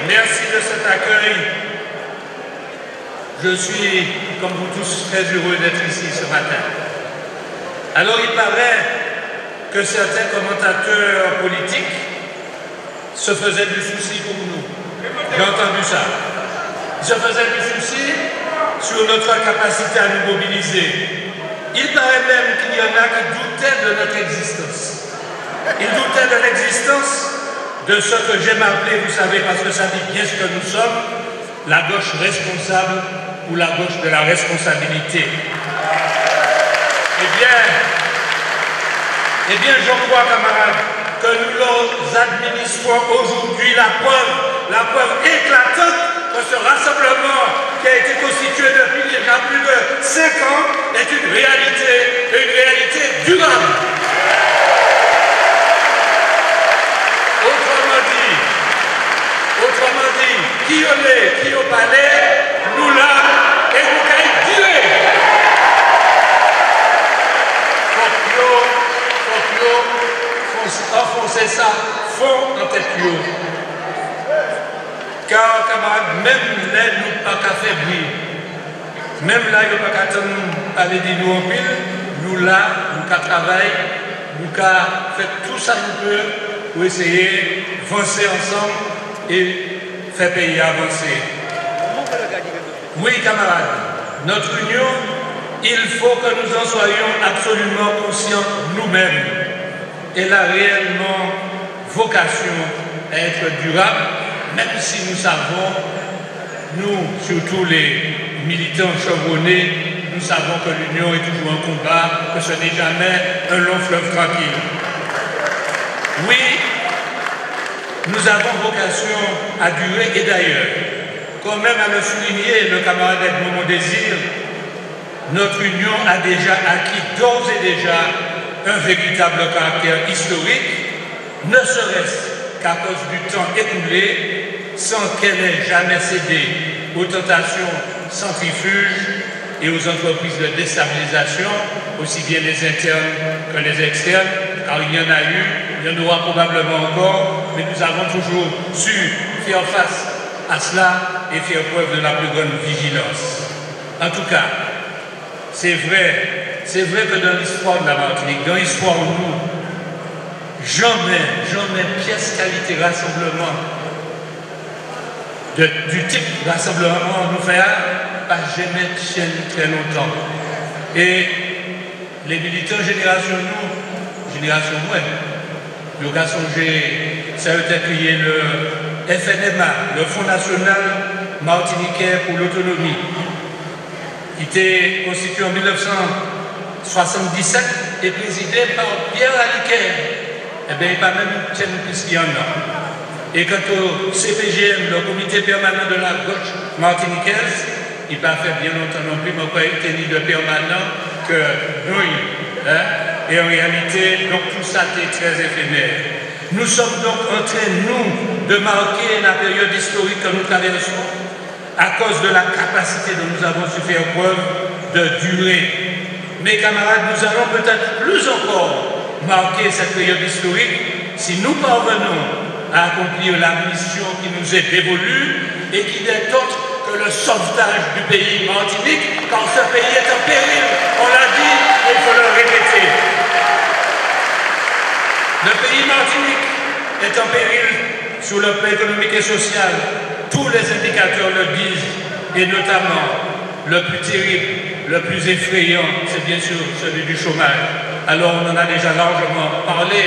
merci de cet accueil. Je suis, comme vous tous, très heureux d'être ici ce matin. Alors, il paraît que certains commentateurs politiques se faisaient du souci pour nous. J'ai entendu ça. Ils se faisaient du souci sur notre capacité à nous mobiliser. Il paraît même qu'il y en a qui doutaient de notre existence. Ils doutaient de l'existence de ce que j'aime appeler, vous savez, parce que ça dit bien ce que nous sommes, la gauche responsable ou la gauche de la responsabilité. Eh bien, je crois, camarades, que nous leur administrons aujourd'hui la preuve éclatante que ce rassemblement qui a été constitué depuis déjà plus de 5 ans est une réalité durable. Autrement dit, qui on est, qui au palais, nous là, et nous caille durer. Faut enfoncer ça, fond en tête plus haut. Car, camarades, même là, nous pas qu'à faire bruit. Même là, il n'y a pas qu'à parler de nous en pile. Nous là, nous qu'à travailler, nous qu'à faire tout ça nous peut pour essayer d'avancer ensemble et faire pays avancer. Oui, camarades, notre union, il faut que nous en soyons absolument conscients nous-mêmes. Elle a réellement vocation à être durable, même si nous savons, nous, surtout les militants chevronnés, nous savons que l'union est toujours un combat, que ce n'est jamais un long fleuve tranquille. Oui, nous avons vocation à durer, et d'ailleurs, quand même à le souligner, le camarade Edmond Désir, notre union a déjà acquis d'ores et déjà un véritable caractère historique, ne serait-ce qu'à cause du temps écoulé, sans qu'elle ait jamais cédé aux tentations centrifuges et aux entreprises de déstabilisation, aussi bien les internes que les externes, car il y en a eu, il y en aura probablement encore, mais nous avons toujours su faire face à cela et faire preuve de la plus grande vigilance. En tout cas, c'est vrai que dans l'histoire de la Martinique, dans l'histoire où nous, jamais pièce qualité rassemblement du type rassemblement nous faire, pas jamais tienne très longtemps. Et les militants génération moi, nous avons songé, ça a été créé le FNMA, le Fonds National Martiniquais pour l'Autonomie, qui était constitué en 1977 et présidé par Pierre Aliquer. Eh bien, il n'y a pas même une chaîne plus qu'il y en a. Et quant au CPGM, le comité permanent de la gauche martiniquaise, il n'a pas fait bien longtemps non plus, mais il était ni de permanent que nous. Et en réalité, donc tout ça est très éphémère. Nous sommes donc en train, nous, de marquer la période historique que nous traversons à cause de la capacité dont nous avons su faire preuve de durer. Mes camarades, nous allons peut-être plus encore marquer cette période historique si nous parvenons à accomplir la mission qui nous est dévolue et qui n'est autre que le sauvetage du pays Martinique, car ce pays est en péril, on l'a dit, et il faut le répéter. Le pays Martinique est en péril sur le plan économique et social. Tous les indicateurs le disent, et notamment le plus terrible, le plus effrayant, c'est bien sûr celui du chômage. Alors on en a déjà largement parlé.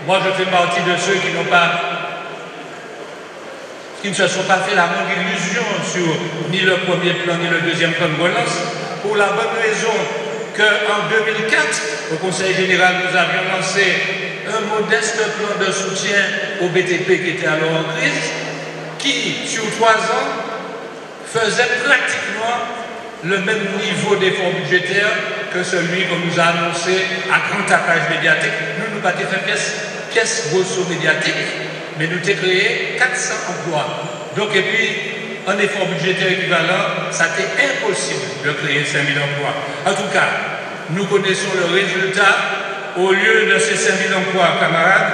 Moi je fais partie de ceux qui ne se sont pas fait la moindre illusion sur ni le premier plan ni le deuxième plan de relance, pour la bonne raison qu'en 2004, au Conseil général, nous avions lancé un modeste plan de soutien au BTP qui était alors en crise, qui, sur 3 ans, faisait pratiquement le même niveau d'effort budgétaire que celui qu'on nous a annoncé à grand tapage médiatique. Nous pas fait pièce grosso médiatique, mais nous avons créé 400 emplois. Donc, et puis, un effort budgétaire équivalent, ça a été impossible de créer 5000 emplois. En tout cas, nous connaissons le résultat. Au lieu de ces 5000 emplois, camarades,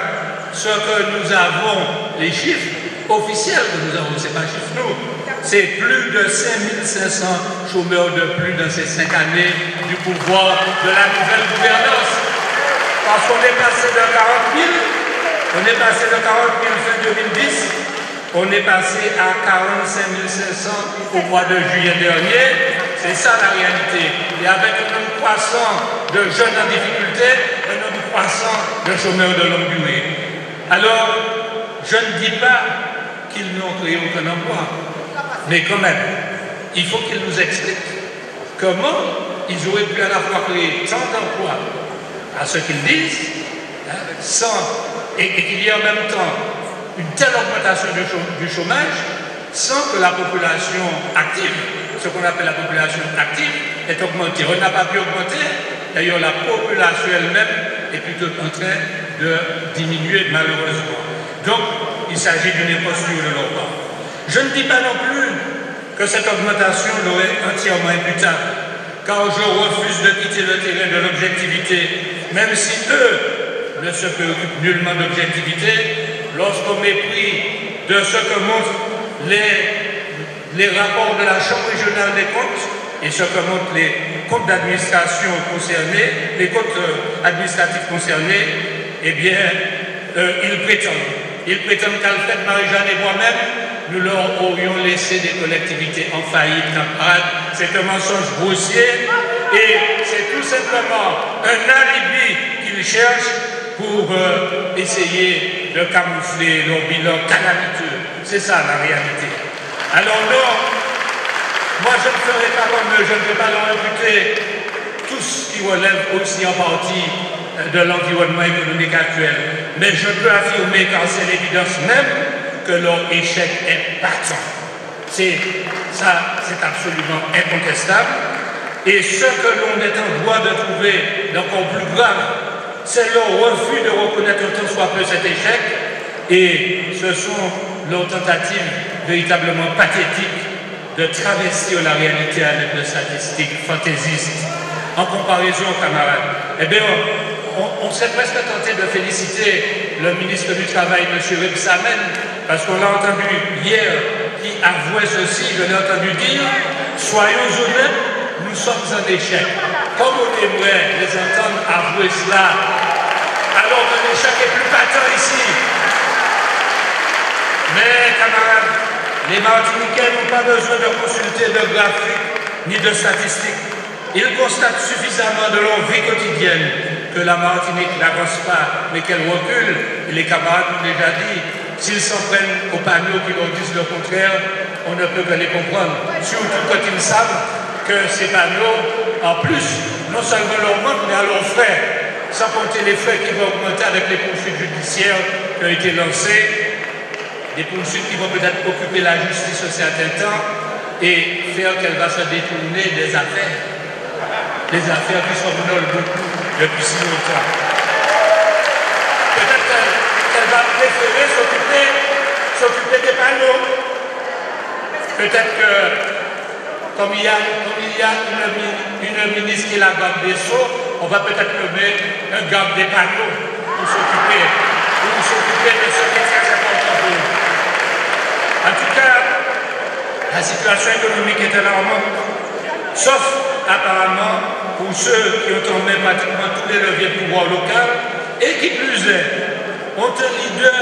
ce que nous avons, les chiffres, officiels que nous avons, ce n'est pas chiffre nous. C'est plus de 5500 chômeurs de plus dans ces 5 années du pouvoir de la nouvelle gouvernance. Parce qu'on est passé de 40 000, on est passé de 40 000 fin 2010, on est passé à 45 500 au mois de juillet dernier. C'est ça la réalité. Et avec un nombre croissant de jeunes en difficulté, un nombre croissant de chômeurs de longue durée. Alors, je ne dis pas qu'ils n'ont créé aucun emploi, mais quand même, il faut qu'ils nous expliquent comment ils auraient pu à la fois créer tant d'emplois à ce qu'ils disent, et qu'il y ait en même temps une telle augmentation du chômage sans que la population active, ce qu'on appelle la population active, ait augmenté. On n'a pas pu augmenter, d'ailleurs la population elle-même est plutôt en train de diminuer malheureusement. Donc, il s'agit d'une imposture de leur part. Je ne dis pas non plus que cette augmentation leur est entièrement imputable, car je refuse de quitter le terrain de l'objectivité, même si eux ne se préoccupent nullement d'objectivité, lorsqu'au mépris de ce que montrent les rapports de la Chambre régionale des comptes et ce que montrent les comptes d'administration concernés, les comptes administratifs concernés, eh bien, ils prétendent qu'à le fait Marie-Jeanne et moi-même, nous leur aurions laissé des collectivités en faillite, camarades. C'est un mensonge grossier et c'est tout simplement un alibi qu'ils cherchent pour essayer de camoufler leur bilan calamiteux. C'est ça la réalité. Alors non, moi je ne ferai pas comme eux, je ne vais pas leur imputer tout ce qui relève aussi en partie de l'environnement économique actuel. Mais je peux affirmer qu'en c'est l'évidence même que leur échec est patent. C'est absolument incontestable. Et ce que l'on est en droit de trouver d'encore plus grave, c'est leur refus de reconnaître tant soit peu cet échec. Et ce sont leurs tentatives véritablement pathétiques de travestir la réalité à l'aide de statistiques fantaisistes. En comparaison, camarades, eh bien, on serait presque tenté de féliciter le ministre du Travail, M. Rebsamen, parce qu'on l'a entendu hier, qui avouait ceci, je l'ai entendu dire, soyons honnêtes, nous sommes en échec. Comme on aimerait les entendre avouer cela, alors que l'échec est plus patent ici. Mais, camarades, les Martiniquais n'ont pas besoin de consulter de graphiques ni de statistiques. Ils constatent suffisamment de leur vie quotidienne que la Martinique n'avance pas, mais qu'elle recule. Et les camarades l'ont déjà dit, s'ils s'en prennent aux panneaux qui leur disent le contraire, on ne peut que les comprendre. Surtout quand ils savent que ces panneaux, en plus, non seulement leur manquent, mais à leurs frais, sans compter les frais qui vont augmenter avec les poursuites judiciaires qui ont été lancées, des poursuites qui vont peut-être occuper la justice un certain temps et faire qu'elle va se détourner des affaires qui sont venues beaucoup depuis si longtemps. Peut-être qu'elle va préférer s'occuper des panneaux. Peut-être que, comme il y a une ministre qui est la garde des Sceaux, on va peut-être nommer un garde des panneaux pour s'occuper de ce qui est très important pour nous. En tout cas, la situation économique est alarmante, sauf apparemment pour ceux qui ont en main pratiquement tous les leviers de pouvoir local et qui plus est, ont un leader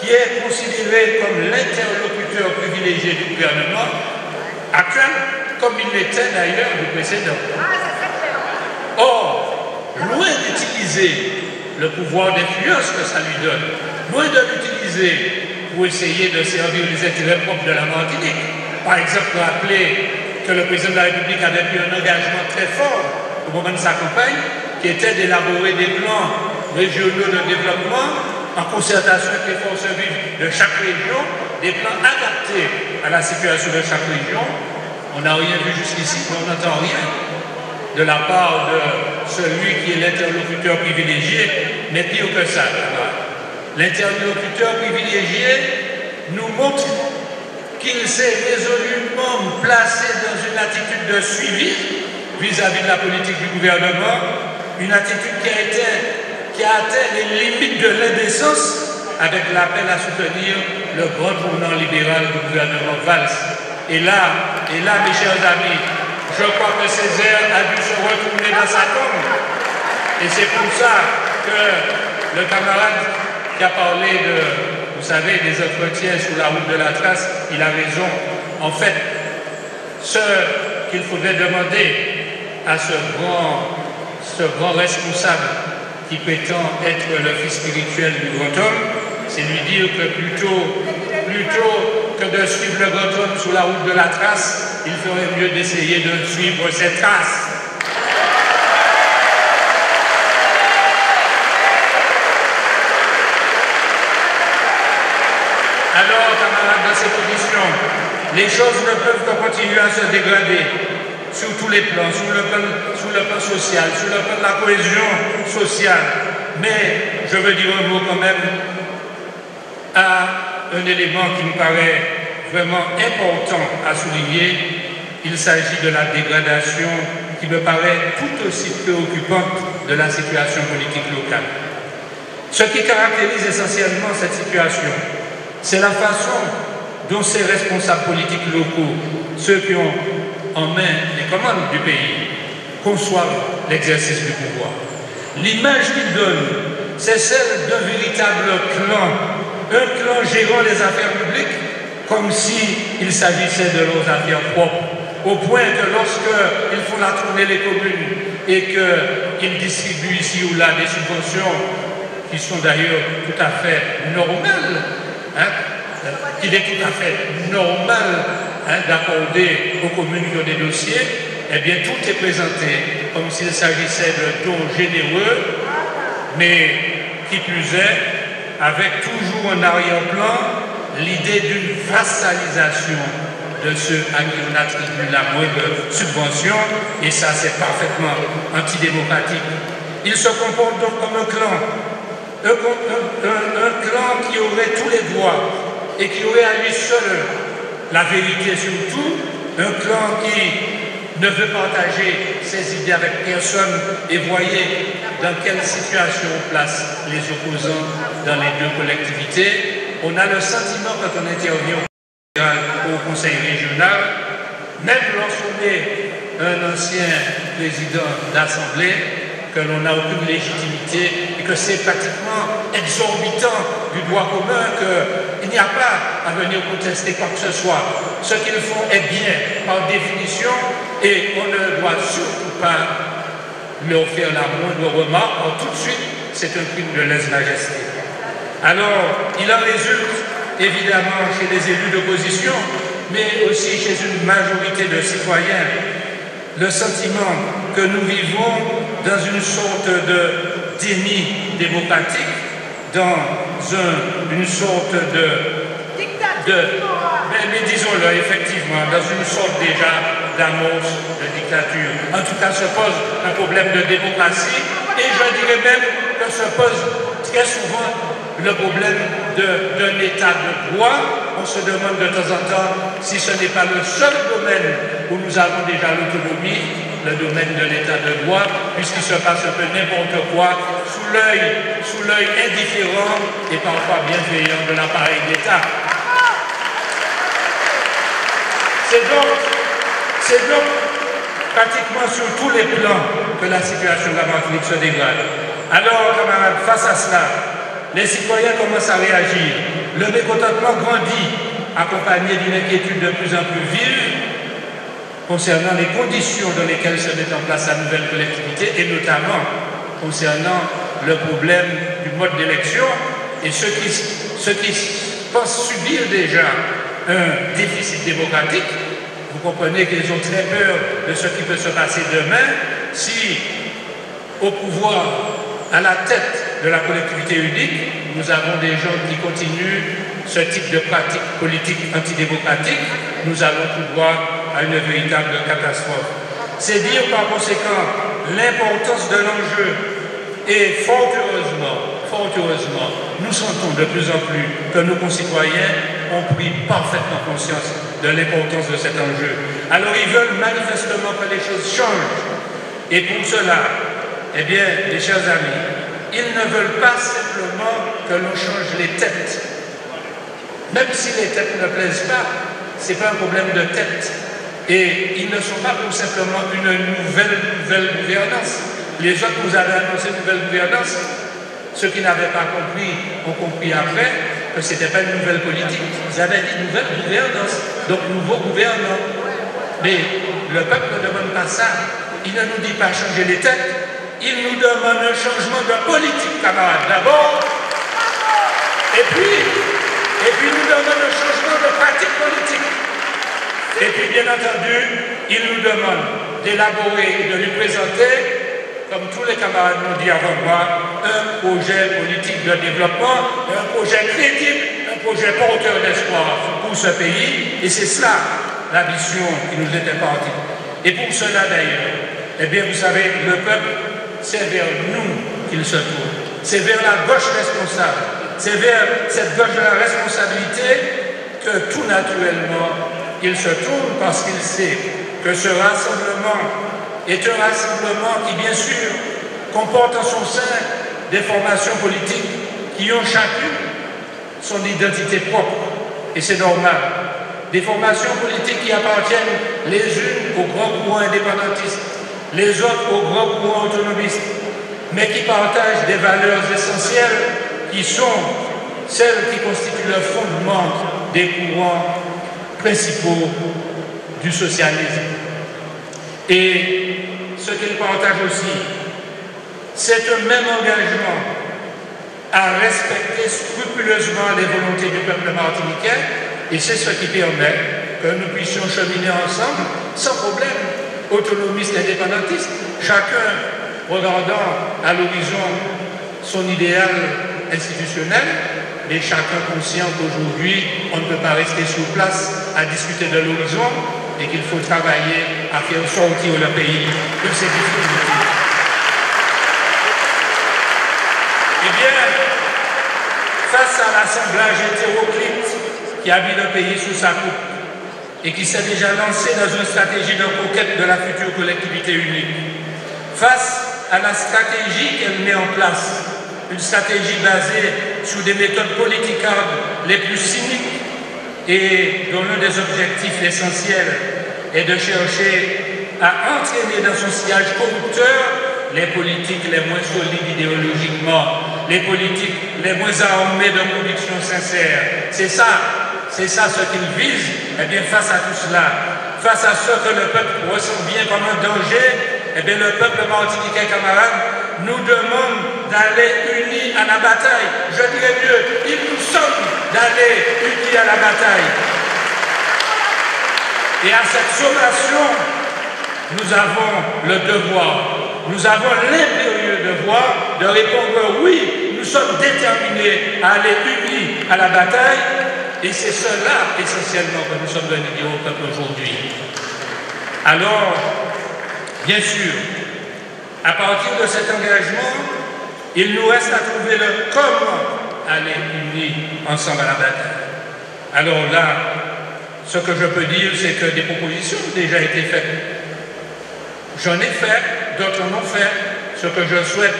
qui est considéré comme l'interlocuteur privilégié du gouvernement actuel, comme il l'était d'ailleurs du précédent. Or, loin d'utiliser le pouvoir d'influence que ça lui donne, loin de l'utiliser pour essayer de servir les intérêts propres de la Martinique, par exemple rappeler que le président de la République avait pris un engagement très fort au moment de sa campagne, qui était d'élaborer des plans régionaux de développement en concertation avec les forces vives de chaque région, des plans adaptés à la situation de chaque région. On n'a rien vu jusqu'ici, mais on n'entend rien de la part de celui qui est l'interlocuteur privilégié, mais pire que ça. L'interlocuteur privilégié nous montre qu'il s'est résolument placé dans une attitude de suivi vis-à-vis de la politique du gouvernement, une attitude qui a atteint les limites de l'indécence avec l'appel à soutenir le grand tournant libéral du gouvernement Valls. Et là, mes chers amis, je crois que Césaire a dû se retourner dans sa tombe. Et c'est pour ça que le camarade qui a parlé de, vous savez, des entretiens sur la route de la trace, il a raison. En fait, ce qu'il faudrait demander à ce grand responsable qui prétend être le fils spirituel du grand homme, c'est lui dire que plutôt que de suivre le grand homme sur la route de la trace, il ferait mieux d'essayer de suivre cette trace. Alors, camarades, dans ces conditions, les choses ne peuvent que continuer à se dégrader sur tous les plans, sur le plan social, sur le plan de la cohésion sociale. Mais je veux dire un mot quand même à un élément qui me paraît vraiment important à souligner. Il s'agit de la dégradation qui me paraît tout aussi préoccupante de la situation politique locale. Ce qui caractérise essentiellement cette situation, c'est la façon dont ces responsables politiques locaux, ceux qui ont en main les commandes du pays, conçoivent l'exercice du pouvoir. L'image qu'ils donnent, c'est celle d'un véritable clan, un clan gérant les affaires publiques comme s'il s'agissait de leurs affaires propres, au point que lorsqu'ils font la tournée des communes et qu'ils distribuent ici ou là des subventions qui sont d'ailleurs tout à fait normales, qu'il est tout à fait normal d'accorder aux communes qui ont des dossiers, eh bien tout est présenté comme s'il s'agissait de dons généreux, mais qui plus est, avec toujours en arrière-plan l'idée d'une vassalisation de ceux à qui on attribue la moindre subvention, et ça c'est parfaitement antidémocratique. Il se comporte donc comme un clan, un clan qui aurait tous les droits et qui aurait à lui seul la vérité sur tout, un clan qui ne veut partager ses idées avec personne, et voyez dans quelle situation on place les opposants dans les deux collectivités. On a le sentiment quand on intervient au conseil régional, même lorsqu'on est un ancien président d'assemblée, que l'on n'a aucune légitimité et que c'est pratiquement exorbitant du droit commun, qu'il n'y a pas à venir contester quoi que ce soit. Ce qu'ils font est bien par définition et on ne doit surtout pas leur faire la moindre remarque. Or, tout de suite, c'est un crime de lèse-majesté. Alors, il en résulte évidemment chez les élus d'opposition, mais aussi chez une majorité de citoyens, le sentiment que nous vivons dans une sorte de déni démocratique, dans une sorte mais disons-le effectivement, dans une sorte déjà d'amorce de dictature. En tout cas, se pose un problème de démocratie, et je dirais même que se pose très souvent le problème d'un état de droit. On se demande de temps en temps si ce n'est pas le seul domaine où nous avons déjà l'autonomie, le domaine de l'état de droit, puisqu'il se passe un peu n'importe quoi sous l'œil indifférent et parfois bienveillant de l'appareil d'État. C'est donc pratiquement sur tous les plans que la situation de la Martinique se dégrade. Alors, camarades, face à cela, les citoyens commencent à réagir. Le mécontentement grandit, accompagné d'une inquiétude de plus en plus vive concernant les conditions dans lesquelles se met en place la nouvelle collectivité, et notamment concernant le problème du mode d'élection, et ceux qui pensent subir déjà un déficit démocratique. Vous comprenez qu'ils ont très peur de ce qui peut se passer demain si, au pouvoir, à la tête de la collectivité unique, nous avons des gens qui continuent ce type de pratique politique antidémocratique. Nous allons tout droit à une véritable catastrophe. C'est dire par conséquent l'importance de l'enjeu. Et fort heureusement, nous sentons de plus en plus que nos concitoyens ont pris parfaitement conscience de l'importance de cet enjeu. Alors ils veulent manifestement que les choses changent. Et pour cela, eh bien, mes chers amis, ils ne veulent pas simplement que l'on change les têtes, Même si les têtes ne plaisent pas, ce n'est pas un problème de tête. Et ils ne sont pas tout simplement une nouvelle gouvernance. Les autres vous avaient annoncé une nouvelle gouvernance. Ceux qui n'avaient pas compris ont compris après que ce n'était pas une nouvelle politique. Ils avaient dit nouvelle gouvernance, donc nouveau gouvernant. Mais le peuple ne demande pas ça. Il ne nous dit pas changer les têtes. Il nous demande un changement de politique, camarades, d'abord. Et puis nous demande un changement de pratique politique. Et puis, bien entendu, il nous demande d'élaborer et de lui présenter, comme tous les camarades l'ont dit avant moi, un projet politique de développement, un projet crédible, un projet porteur d'espoir pour ce pays. Et c'est cela la mission qui nous est impartie. Et pour cela d'ailleurs, eh bien vous savez, le peuple, c'est vers nous qu'il se tourne. C'est vers la gauche responsable. C'est vers cette gauche de la responsabilité que tout naturellement, il se tourne parce qu'il sait que ce rassemblement est un rassemblement qui, bien sûr, comporte en son sein des formations politiques qui ont chacune son identité propre. Et c'est normal. Des formations politiques qui appartiennent les unes au grand courant indépendantiste, les autres au grand courant autonomiste, mais qui partagent des valeurs essentielles qui sont celles qui constituent le fondement des courants principaux du socialisme. Et ce qu'ils partagent aussi, c'est un même engagement à respecter scrupuleusement les volontés du peuple martiniquais, et c'est ce qui permet que nous puissions cheminer ensemble sans problème, autonomistes et indépendantistes, chacun regardant à l'horizon son idéal institutionnel, mais chacun conscient qu'aujourd'hui, on ne peut pas rester sur place à discuter de l'horizon et qu'il faut travailler à faire sortir le pays de ces difficultés. Eh bien, face à l'assemblage hétéroclite qui a mis le pays sous sa coupe et qui s'est déjà lancé dans une stratégie de conquête de la future collectivité unique, face à la stratégie qu'elle met en place, une stratégie basée sur des méthodes politicardes les plus cyniques et dont l'un des objectifs essentiels est de chercher à entraîner dans son sillage corrupteur les politiques les moins solides idéologiquement, les politiques les moins armées de convictions sincères. C'est ça ce qu'ils visent. Eh bien, face à tout cela, face à ce que le peuple ressent bien comme un danger, eh bien, le peuple martiniquais, camarades, nous demande d'aller unis à la bataille. Je dirais mieux, ils nous somme d'aller unis à la bataille. Et à cette sommation, nous avons le devoir, nous avons l'impérieux devoir de répondre oui, nous sommes déterminés à aller unis à la bataille, et c'est cela essentiellement que nous sommes venus dire au peuple aujourd'hui. Alors, bien sûr, à partir de cet engagement, il nous reste à trouver le comment aller unis ensemble à la bataille. Alors là, ce que je peux dire, c'est que des propositions ont déjà été faites. J'en ai fait, d'autres en ont fait. Ce que je souhaite,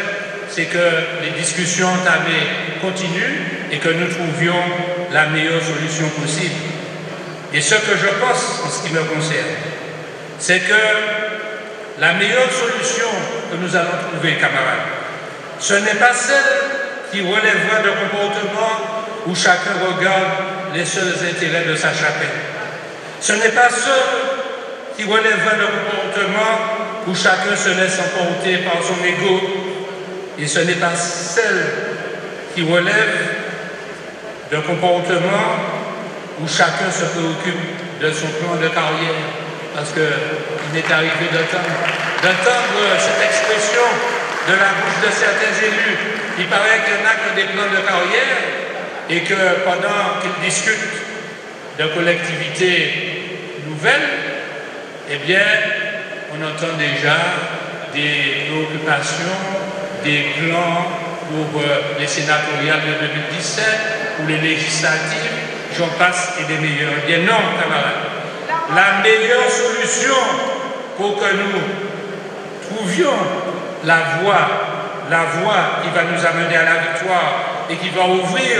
c'est que les discussions entamées continuent et que nous trouvions la meilleure solution possible. Et ce que je pense, en ce qui me concerne, c'est que la meilleure solution que nous allons trouver, camarades, ce n'est pas celle qui relèvera de comportements où chacun regarde les seuls intérêts de sa chapelle. Ce n'est pas celle qui relèvera de comportements où chacun se laisse emporter par son ego. Et ce n'est pas celle qui relève de comportements où chacun se préoccupe de son plan de carrière. Parce qu'il m'est arrivé d'entendre cette expression de la bouche de certains élus. Il paraît qu'il y en a qui ont des plans de carrière et que pendant qu'ils discutent de collectivités nouvelles, eh bien, on entend déjà des préoccupations, des plans pour les sénatoriales de 2017, pour les législatives, j'en passe et des meilleurs. Eh bien non, camarades. La meilleure solution pour que nous trouvions la voie qui va nous amener à la victoire et qui va ouvrir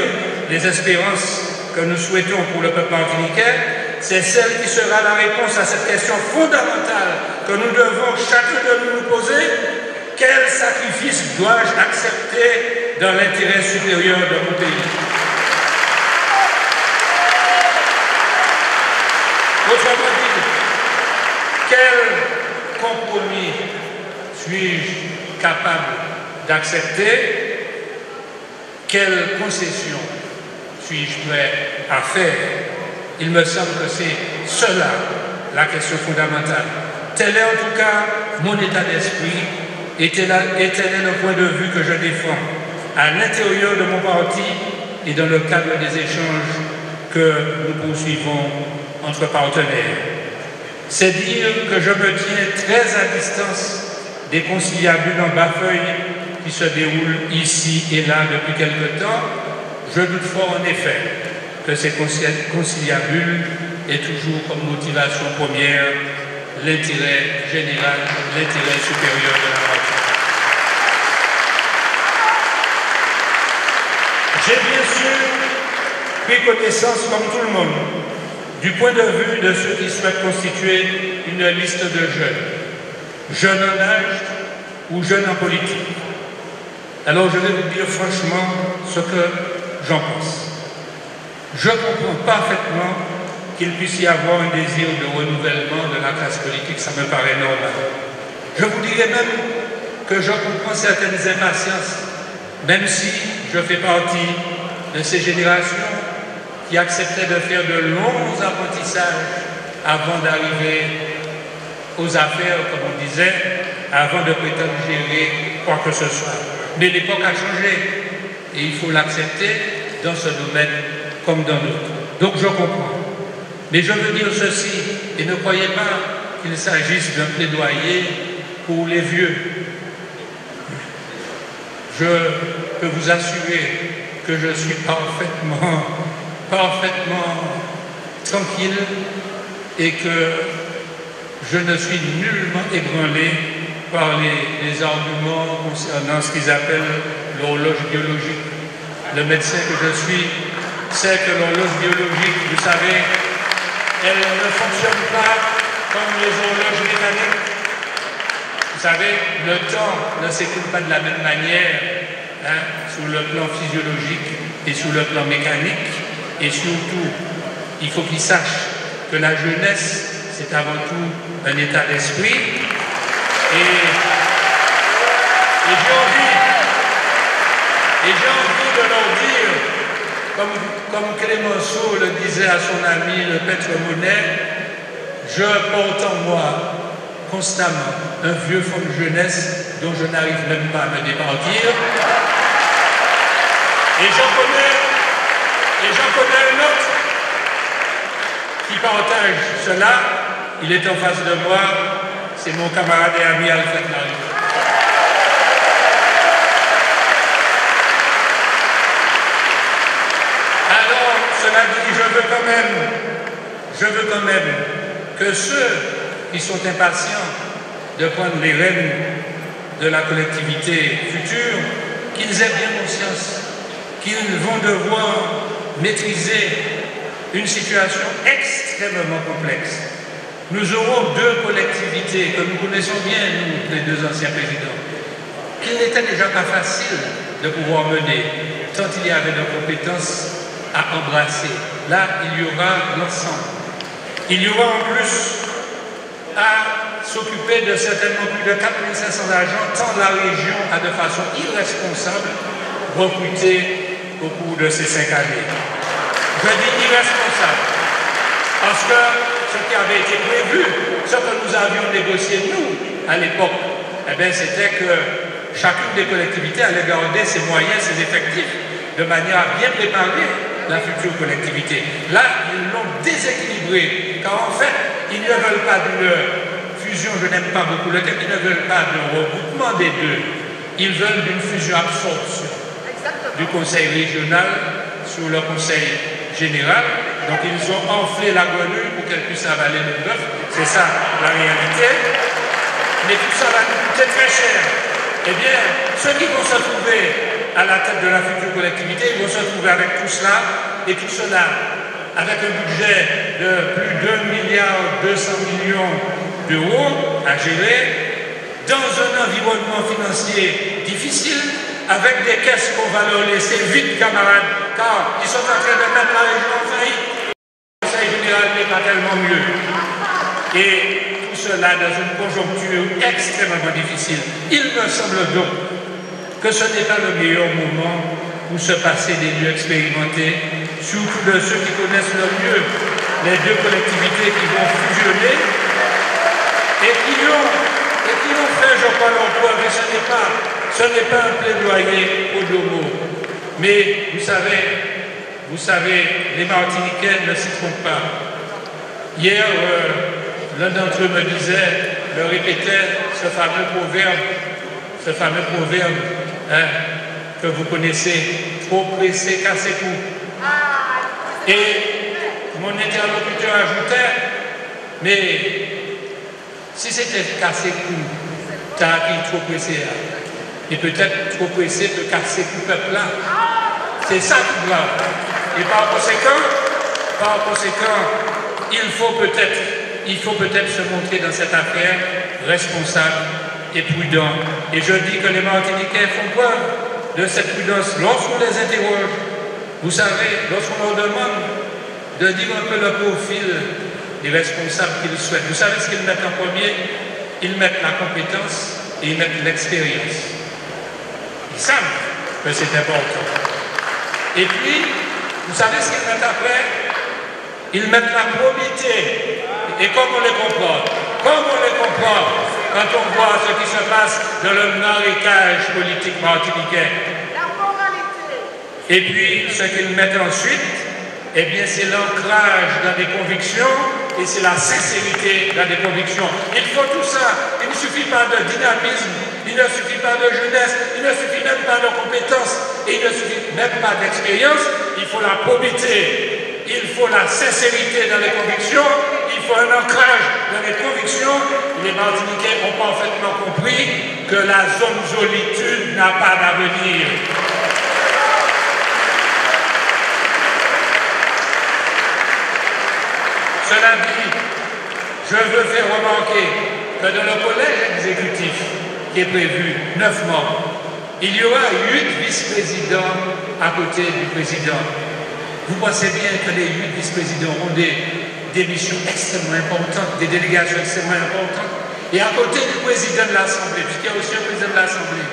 les espérances que nous souhaitons pour le peuple martiniquais, c'est celle qui sera la réponse à cette question fondamentale que nous devons chacun de nous poser. Quel sacrifice dois-je accepter dans l'intérêt supérieur de mon pays? Autrement dit, quel compromis suis-je capable d'accepter? Quelle concession suis-je prêt à faire? Il me semble que c'est cela la question fondamentale. Tel est en tout cas mon état d'esprit et tel est le point de vue que je défends à l'intérieur de mon parti et dans le cadre des échanges que nous poursuivons entre partenaires. C'est dire que je me tiens très à distance des conciliabules en bas-feuille qui se déroulent ici et là depuis quelque temps. Je doute fort en effet que ces conciliabules aient toujours comme motivation première l'intérêt général, l'intérêt supérieur de la nation. J'ai bien sûr pris connaissance, comme tout le monde, du point de vue de ceux qui souhaitent constituer une liste de jeunes en âge ou jeunes en politique. Alors je vais vous dire franchement ce que j'en pense. Je comprends parfaitement qu'il puisse y avoir un désir de renouvellement de la classe politique, ça me paraît normal. Je vous dirais même que je comprends certaines impatiences, même si je fais partie de ces générations qui acceptaient de faire de longs apprentissages avant d'arriver aux affaires, comme on disait, avant de prétendre gérer quoi que ce soit. Mais l'époque a changé et il faut l'accepter dans ce domaine comme dans d'autres. Donc je comprends. Mais je veux dire ceci, et ne croyez pas qu'il s'agisse d'un plaidoyer pour les vieux. Je peux vous assurer que je suis parfaitement tranquille et que je ne suis nullement ébranlé par les arguments concernant ce qu'ils appellent l'horloge biologique. Le médecin que je suis sait que l'horloge biologique, vous savez, elle ne fonctionne pas comme les horloges mécaniques. Vous savez, le temps ne s'écoule pas de la même manière sur le plan physiologique et sur le plan mécanique. Et surtout, il faut qu'ils sachent que la jeunesse, c'est avant tout un état d'esprit. Et j'ai envie de leur dire, comme Clémenceau le disait à son ami le Pêtre Monet, je porte en moi constamment un vieux fond de jeunesse dont je n'arrive même pas à me départir. Et j'en connais un autre qui partage cela. Il est en face de moi, c'est mon camarade et ami Alfred Larry. Alors, cela dit, je veux quand même que ceux qui sont impatients de prendre les rênes de la collectivité future, qu'ils aient bien conscience qu'ils vont devoir maîtriser une situation extrêmement complexe. Nous aurons deux collectivités que nous connaissons bien, nous, les deux anciens présidents, qu'il n'était déjà pas facile de pouvoir mener, tant il y avait de compétences à embrasser. Là, il y aura l'ensemble. Il y aura en plus à s'occuper de certainement plus de 4500 agents, tant la région a de façon irresponsable recruté au cours de ces 5 années. Je dis irresponsable, parce que ce qui avait été prévu, ce que nous avions négocié, nous, à l'époque, c'était que chacune des collectivités allait garder ses moyens, ses effectifs, de manière à bien préparer la future collectivité. Là, ils l'ont déséquilibré, car en fait, ils ne veulent pas d'une fusion, je n'aime pas beaucoup le terme, ils ne veulent pas d'un regroupement des deux, ils veulent d'une fusion-absorption du conseil régional sur le conseil général. Donc ils ont enflé la grenouille pour qu'elle puisse avaler le bœuf. C'est ça la réalité. Mais tout ça va nous coûter très cher. Eh bien, ceux qui vont se trouver à la tête de la future collectivité, ils vont se retrouver avec tout cela, et tout cela avec un budget de plus d'1,2 milliard d'euros à gérer, dans un environnement financier difficile, avec des caisses qu'on va leur laisser vides, camarades, car ils sont en train de mettre la région en faillite. Le Conseil général n'est pas tellement mieux. Et tout cela dans une conjoncture extrêmement difficile. Il me semble donc que ce n'est pas le meilleur moment pour se passer des lieux expérimentés, surtout de ceux qui connaissent le mieux les deux collectivités qui vont fusionner et qui ont fait, je crois, leur preuve. Et ce n'est pas un plaidoyer au domo. Mais vous savez, les Martiniquais ne s'y trompent pas. Hier, l'un d'entre eux me disait, me répétait ce fameux proverbe que vous connaissez, trop pressé, cassé coup. Et mon interlocuteur ajoutait, mais si c'était cassé coup, t'as qui trop pressé, et peut-être trop pressé de casser tout le peuple là. C'est ça qui doit. Et par conséquent, il faut peut-être se montrer dans cette affaire responsable et prudent. Et je dis que les Martiniquais font preuve de cette prudence lorsqu'on les interroge. Vous savez, lorsqu'on leur demande de dire un peu le profil des responsables qu'ils souhaitent. Vous savez ce qu'ils mettent en premier? Ils mettent la compétence et ils mettent l'expérience. Ils savent que c'est important. Et puis, vous savez ce qu'ils mettent après? Ils mettent la probité. Et comme on les comprend quand on voit ce qui se passe dans le marécage politique martiniquais. La moralité. Et puis, ce qu'ils mettent ensuite, eh bien, c'est l'ancrage dans des convictions et c'est la sincérité dans des convictions. Il faut tout ça. Il ne suffit pas de dynamisme, il ne suffit pas de jeunesse, il ne suffit même pas de compétences, et il ne suffit même pas d'expérience. Il faut la probité, il faut la sincérité dans les convictions, il faut un ancrage dans les convictions. Les Martiniquais ont parfaitement compris que la zone solitude n'a pas d'avenir. Cela dit, je veux faire remarquer que dans le collège exécutif qui est prévu, 9 membres, il y aura 8 vice-présidents à côté du président. Vous pensez bien que les 8 vice-présidents ont des missions extrêmement importantes, des délégations extrêmement importantes. Et à côté du président de l'Assemblée, puisqu'il y a aussi un président de l'Assemblée,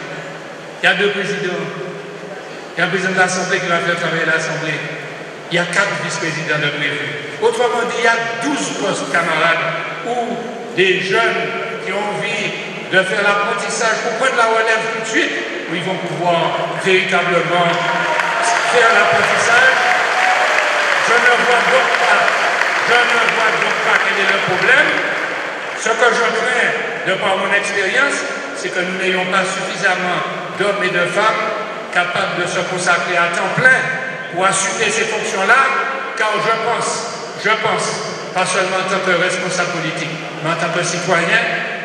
il y a 2 présidents. Il y a un président de l'Assemblée qui va faire travailler l'Assemblée. Il y a 4 vice-présidents de prévu. Autrement dit, il y a 12 postes, camarades, où des jeunes qui ont envie de faire l'apprentissage pour prendre la relève tout de suite, où ils vont pouvoir véritablement faire l'apprentissage. Je ne vois donc pas quel est le problème. Ce que je crains, de par mon expérience, c'est que nous n'ayons pas suffisamment d'hommes et de femmes capables de se consacrer à temps plein pour assumer ces fonctions-là, car je pense, pas seulement en tant que responsable politique, mais en tant que citoyen,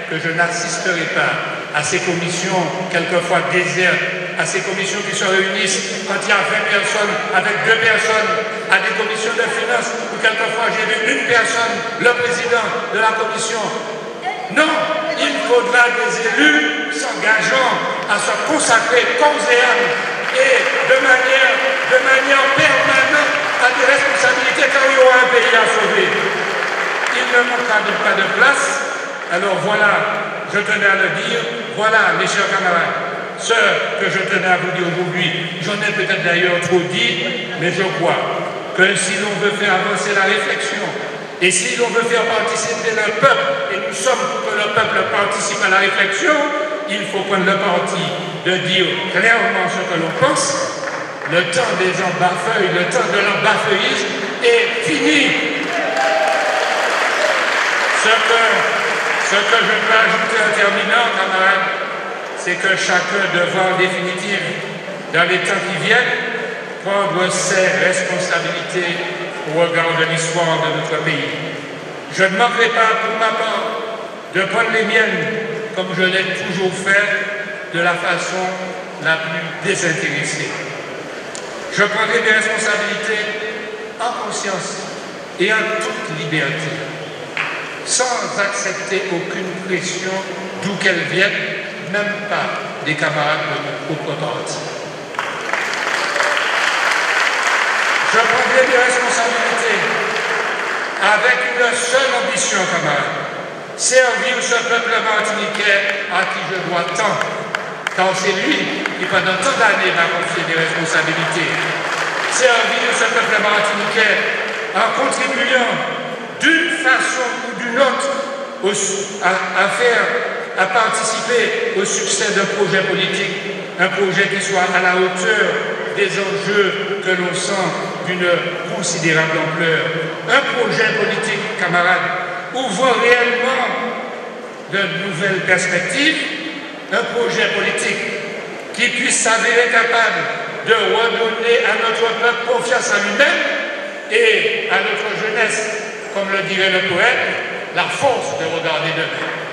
que je n'assisterai pas à ces commissions, quelquefois désertes, à ces commissions qui se réunissent quand il y a 20 personnes, avec 2 personnes, à des commissions de finances, où quelquefois j'ai vu 1 personne, le président de la commission. Non, il faudra des élus s'engageant à se consacrer corps et âme et de manière permanente à des responsabilités car il y aura un pays à sauver. Il ne manquera donc pas de place. Alors voilà, je tenais à le dire, voilà mes chers camarades, ce que je tenais à vous dire aujourd'hui. J'en ai peut-être d'ailleurs trop dit, mais je crois que si l'on veut faire avancer la réflexion, et si l'on veut faire participer le peuple, et nous sommes pour que le peuple participe à la réflexion, il faut prendre le parti de dire clairement ce que l'on pense. Le temps des embafeuilles, le temps de l'embafeuillisme est fini. Ce que je peux ajouter en terminant, camarades, c'est que chacun devra en définitive, dans les temps qui viennent, prendre ses responsabilités au regard de l'histoire de notre pays. Je ne manquerai pas, pour ma part, de prendre les miennes, comme je l'ai toujours fait, de la façon la plus désintéressée. Je prendrai des responsabilités en conscience et en toute liberté, sans accepter aucune pression d'où qu'elle vienne, même pas des camarades de mon propre parti. Je prendrai des responsabilités avec une seule ambition, camarades, servir ce peuple martiniquais à qui je dois tant, car c'est lui qui pendant tant d'années m'a confié des responsabilités. Servir ce peuple martiniquais en contribuant d'une façon ou d'une autre à participer au succès d'un projet politique, un projet qui soit à la hauteur des enjeux que l'on sent d'une considérable ampleur. Un projet politique, camarades, ouvrant réellement de nouvelles perspectives, un projet politique qui puisse s'avérer capable de redonner à notre peuple confiance en lui-même et à notre jeunesse, comme le dirait le poète, la force de regarder demain.